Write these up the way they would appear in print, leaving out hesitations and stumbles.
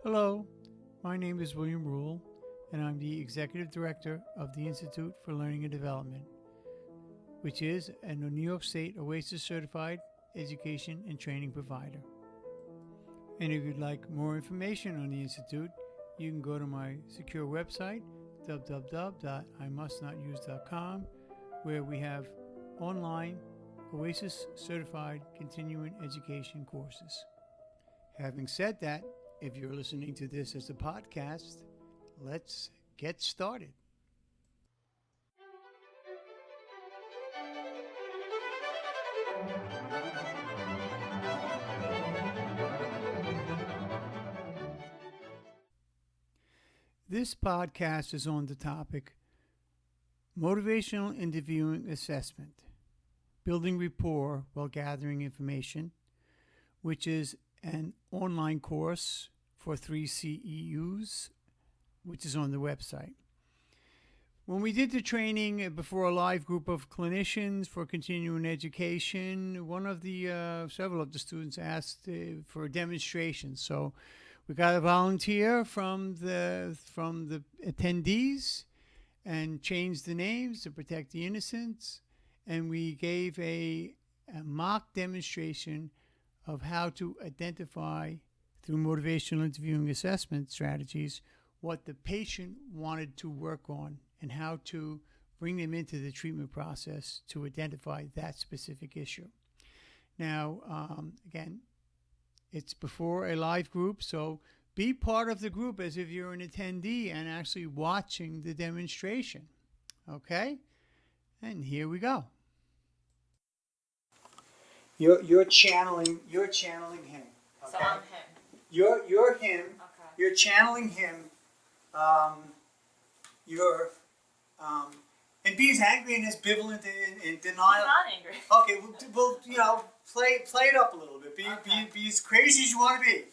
Hello, my name is William Rule, and I'm the Executive Director of the Institute for Learning and Development, which is a New York State OASIS certified education and training provider. And if you'd like more information on the Institute, you can go to my secure website, www.imustnotuse.com, where we have online OASIS certified continuing education courses. Having said that, if you're listening to this as a podcast, let's get started. This podcast is on the topic Motivational Interviewing Assessment, Building Rapport While Gathering Information, which is an online course for 3 CEUs, which is on the website. When we did the training before a live group of clinicians for continuing education, one of the several of the students asked for a demonstration. So we got a volunteer from the attendees and changed the names to protect the innocents, and we gave a mock demonstration of how to identify through motivational interviewing assessment strategies what the patient wanted to work on and how to bring them into the treatment process to identify that specific issue. Now, again, it's before a live group, so be part of the group as if you're an attendee and actually watching the demonstration. Okay? And here we go. You're channeling him. Okay? So I'm him. You're him. Okay. You're channeling him. And be as angry and as ambivalent and denial. I'm not angry. Okay, well, play it up a little bit. Be as crazy as you want to be.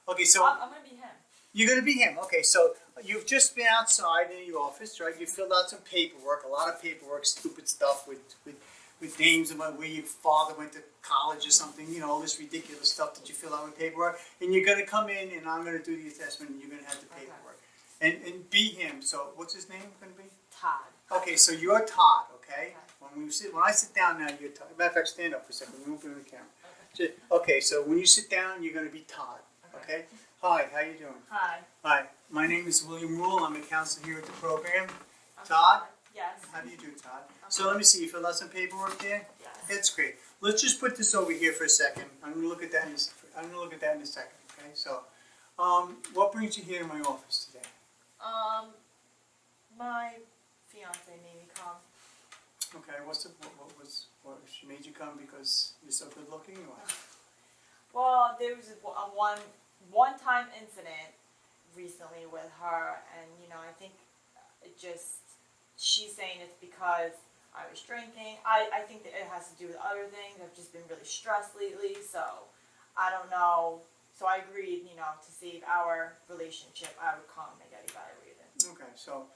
Okay, so I'm gonna be him. you're gonna be him. Okay, so you've just been outside in your office, right? You filled out some paperwork, a lot of paperwork, stupid stuff with names about where your father went to college or something. All this ridiculous stuff that you fill out with paperwork. And you're gonna come in, and I'm gonna do the assessment, and you're gonna have the paperwork. Okay. And be him. So what's his name gonna be? Todd. Okay, so you're Todd, okay? When I sit down now, you're Todd. Matter of fact, stand up for a second. We won't put it on the camera. Okay, so when you sit down, you're going to be Todd, okay? Hi, how you doing? Hi. Hi, my name is William Rule. I'm a counselor here at the program. Todd? Yes. How do you do, Todd? So let me see. You filled out some paperwork there? Yes. That's great. Let's just put this over here for a second. I'm going to look at that in a second, okay? So, what brings you here to my office today? My fiance made me come. Okay, what she made you come because you're so good looking or what? Well, there was a one-time incident recently with her, and I think she's saying it's because I was drinking. I think that it has to do with other things. I've just been really stressed lately, so I don't know. So I agreed, to save our relationship, I would come and get evaluated. Okay, so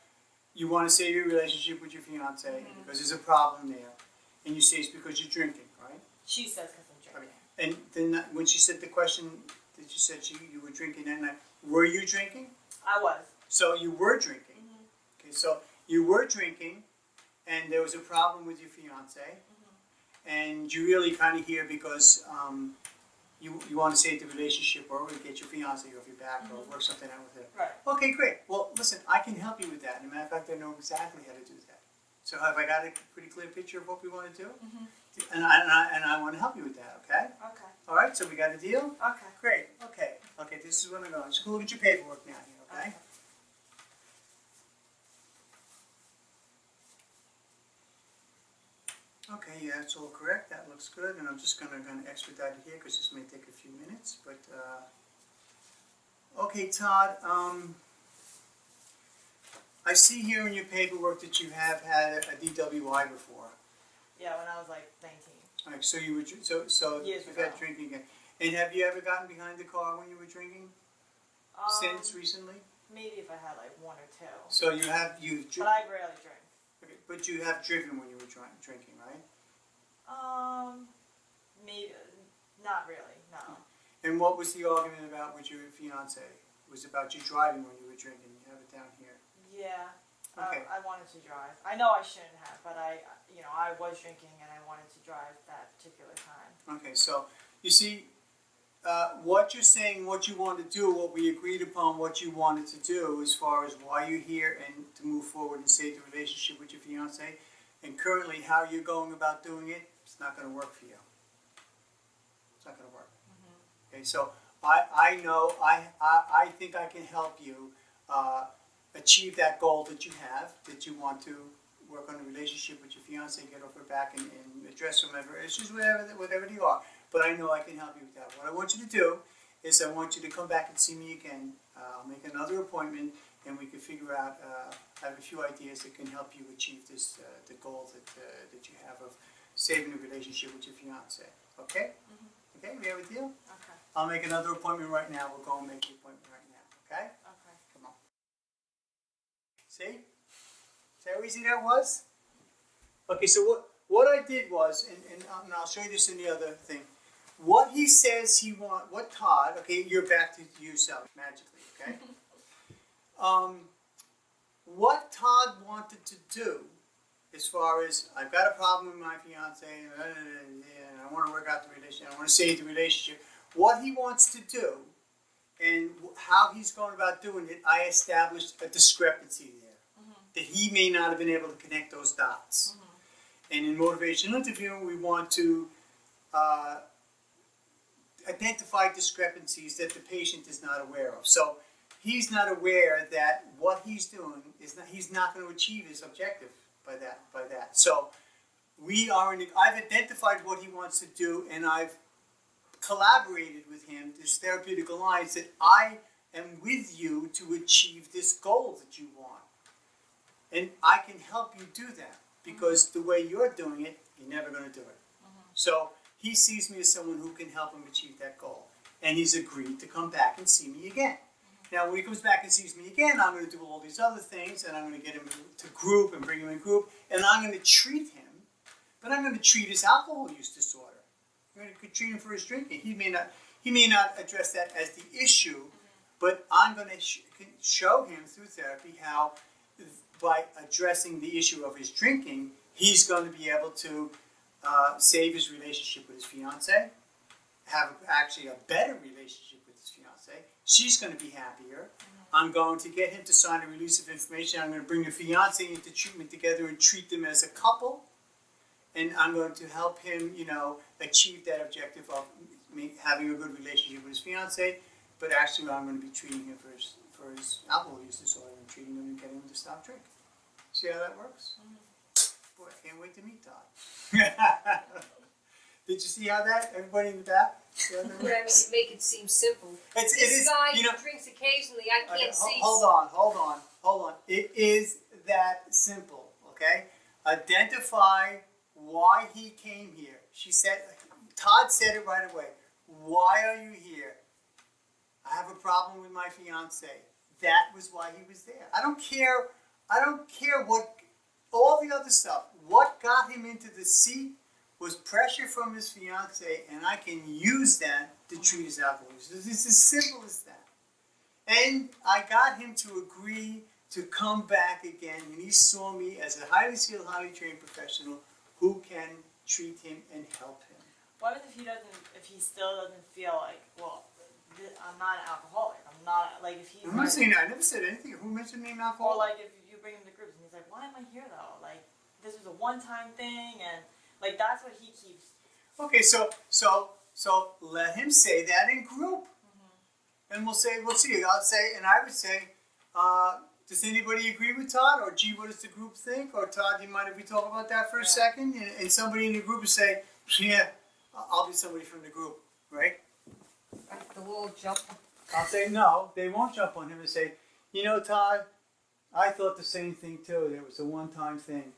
you want to save your relationship with your fiance because there's a problem there, and you say it's because you're drinking, right? She says because I'm drinking. Okay. And then when she said the question that you said you were drinking that night, were you drinking? I was. So you were drinking. Okay, so you were drinking, and there was a problem with your fiance, and you really kind of here because you want to save the relationship or get your fiance off your back or work something out with her. Right. Okay, great. Well, listen, I can help you with that. As a matter of fact, I know exactly how to do that. So have I got a pretty clear picture of what we want to do? And I want to help you with that, okay? Okay. All right, so we got a deal? Okay. Great, okay. Okay, this is what I'm going. Just look at your paperwork now here, okay? Okay, yeah, it's all correct. That looks good. And I'm just going to expedite it here because this may take a few minutes. But, okay, Todd, I see here in your paperwork that you have had a DWI before. Yeah, when I was like 19. All right, so you were Years you've ago. had drinking again. And have you ever gotten behind the car when you were drinking since recently? Maybe if I had like one or two. So you've But I rarely drink. okay, but you have driven when you were drinking, right? Maybe not really. No. And what was the argument about with your fiance? was about you driving when you were drinking. You have it down here. Yeah. Okay. I wanted to drive. I know I shouldn't have, but I was drinking and I wanted to drive that particular time. Okay, so you see, what you're saying, what you want to do, what we agreed upon, what you wanted to do as far as why you're here and to move forward and save the relationship with your fiance, and currently how you're going about doing it, it's not going to work for you. It's not going to work. Okay, so I know, I think I can help you achieve that goal that you have, that you want to work on a relationship with your fiance, get off her back and address whatever issues, whatever they are. But I know I can help you with that. What I want you to do is I want you to come back and see me again. I'll make another appointment and we can figure out, I have a few ideas that can help you achieve this, the goal that you have of saving the relationship with your fiance. Okay? Okay, we have a deal? Okay. I'll make another appointment right now. We'll go and make the appointment right now. Okay? Okay. Come on. See? See how easy that was? Okay, so what I did was, and I'll show you this in the other thing. What he says what Todd, okay, you're back to yourself magically, okay? What Todd wanted to do, as far as I've got a problem with my fiance, and I want to work out the relationship, I want to save the relationship. What he wants to do, and how he's going about doing it, I established a discrepancy there. That he may not have been able to connect those dots. And in motivational interviewing, we want to identify discrepancies that the patient is not aware of. So he's not aware that what he's doing he's not going to achieve his objective by that. So I've identified what he wants to do, and I've collaborated with him, this therapeutic alliance, that I am with you to achieve this goal that you want. And I can help you do that, because the way you're doing it, you're never going to do it. So he sees me as someone who can help him achieve that goal. And he's agreed to come back and see me again. Now, when he comes back and sees me again, I'm going to do all these other things, and I'm going to get him to group and bring him in group, and I'm going to treat him, but I'm going to treat his alcohol use disorder. I'm going to treat him for his drinking. He may not address that as the issue, but I'm going to show him through therapy how, by addressing the issue of his drinking, he's going to be able to save his relationship with his fiance, have actually a better relationship with his fiance. She's going to be happier. I'm going to get him to sign a release of information. I'm going to bring the fiance into treatment together and treat them as a couple. And I'm going to help him, achieve that objective of having a good relationship with his fiance. But actually, I'm going to be treating him for his alcohol use disorder and treating him and getting him to stop drinking. See how that works? Boy, I can't wait to meet Todd. Did you see how everybody in the back? Yeah, I mean, you make it seem simple. It this is, guy drinks occasionally. I can't see. Hold on. It is that simple, okay? Identify why he came here. Todd said it right away. Why are you here? I have a problem with my fiance. That was why he was there. I don't care what, all the other stuff. What got him into the seat was pressure from his fiance, and I can use that to treat his alcohol use. It's as simple as that. And I got him to agree to come back again, and he saw me as a highly skilled, highly trained professional who can treat him and help him. What if he still doesn't feel like, well, I'm not an alcoholic. I'm not, like, if he's I'm not saying that. I never said anything. Who mentioned the name alcohol? Or like if you bring him to groups and he's like, why am I here though? Like, this was a one-time thing, and like that's what he keeps. Okay, so let him say that in group, and we'll see. I'll say, and I would say, does anybody agree with Todd? Or gee, what does the group think? Or Todd, do you mind if we talk about that for a second? And somebody in the group would say, yeah, I'll be somebody from the group, right? The little jump. I'll say no. They won't jump on him and say, Todd, I thought the same thing too. That it was a one-time thing.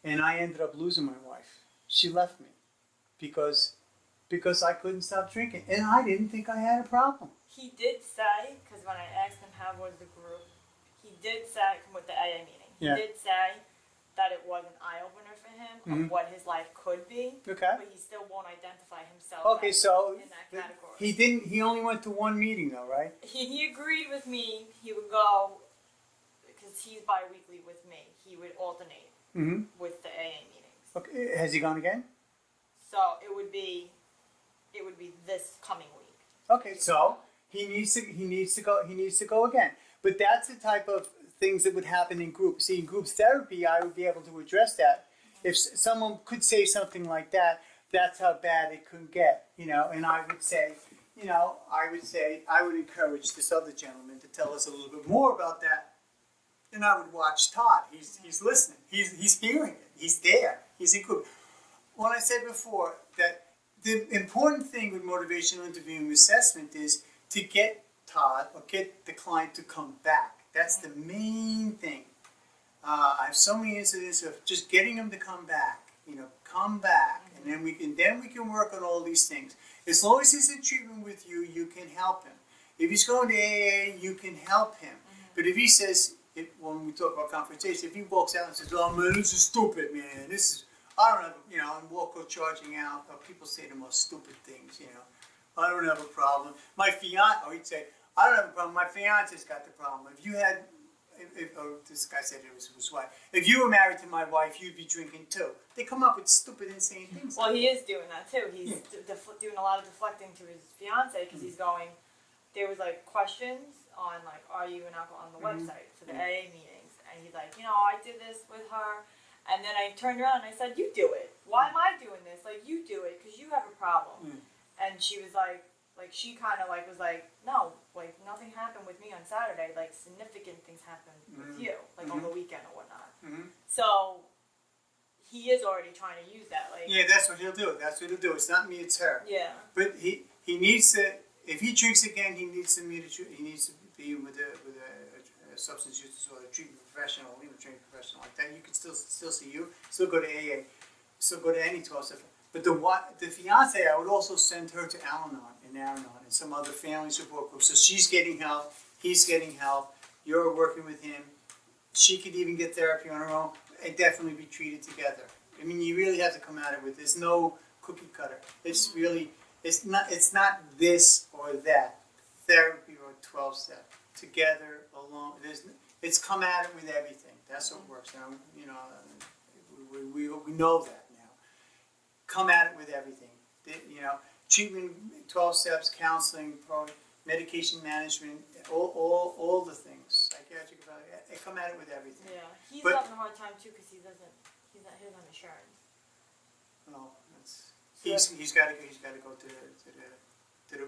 And I ended up losing my wife. She left me because I couldn't stop drinking. And I didn't think I had a problem. He did say, because when I asked him how was the group, he did say, with the AA meeting, he did say, that it was an eye-opener for him of what his life could be. Okay. But he still won't identify himself Okay, so in that category. he only went to one meeting though, right? He agreed with me. He would go, because he's bi-weekly with me. He would alternate with the AA meetings. Okay. Has he gone again? So it would be this coming week. Okay, so he needs to go again. But that's the type of things that would happen in groups. See, in group therapy, I would be able to address that. If someone could say something like that, that's how bad it could get, you know. And I would say, I would encourage this other gentleman to tell us a little bit more about that. And I would watch Todd. He's listening. He's hearing it. He's there. He's in group. When I said before that the important thing with motivational interviewing assessment is to get Todd or get the client to come back. That's the main thing. I have so many incidents of just getting them to come back. Come back, and then we can work on all these things. As long as he's in treatment with you, you can help him. If he's going to AA, you can help him. But if he says, when we talk about confrontation, if he walks out and says, "Oh man, this is stupid, man. This is I don't have," and walk or charging out, or people say the most stupid things. I don't have a problem. My fiance, or he'd say, "I don't have a problem. My fiance's got the problem." If you had, this guy said it was his wife. If you were married to my wife, you'd be drinking too. They come up with stupid, insane things. Well, he is doing that too. He's doing a lot of deflecting to his fiance because he's going. There was like questions on like, "Are you an alcohol?" on the website for the AA meetings, and he's like, "I did this with her." And then I turned around and I said, "You do it. Why am I doing this? Like, you do it because you have a problem." And she was like she kind of like was like, "No, like nothing happened with me on Saturday. Like significant things happened with you, like on the weekend or whatnot." So he is already trying to use that. Like, yeah, that's what he'll do. That's what he'll do. It's not me, it's her. Yeah. But he needs to. If he drinks again, he needs to be with a substance use disorder treatment professional, treatment professional like that. You can still see you, still go to AA, still go to any 12-step. But the fiance, I would also send her to Al-Anon and some other family support group. So she's getting help, he's getting help. You're working with him. She could even get therapy on her own and definitely be treated together. I mean, you really have to come at it with. There's no cookie cutter. It's really. It's not this or that, therapy or 12-step, together, alone. It's come at it with everything. That's what works. Now, we know that now. Come at it with everything. Treatment, 12 steps, counseling, medication management, all the things. Psychiatric evaluation. Come at it with everything. Yeah, he's having a hard time too because he doesn't have insurance. No, he's got to go to the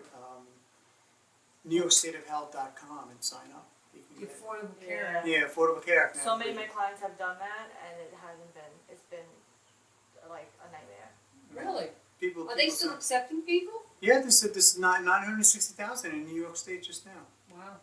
NewYorkStateOfHealth.com and sign up. The Affordable Care. Yeah, Affordable Care. So many of my clients have done that, and it hasn't been. It's been like a nightmare. Really? People. Are they still accepting people? Yeah, this is 960,000 in New York State just now. Wow.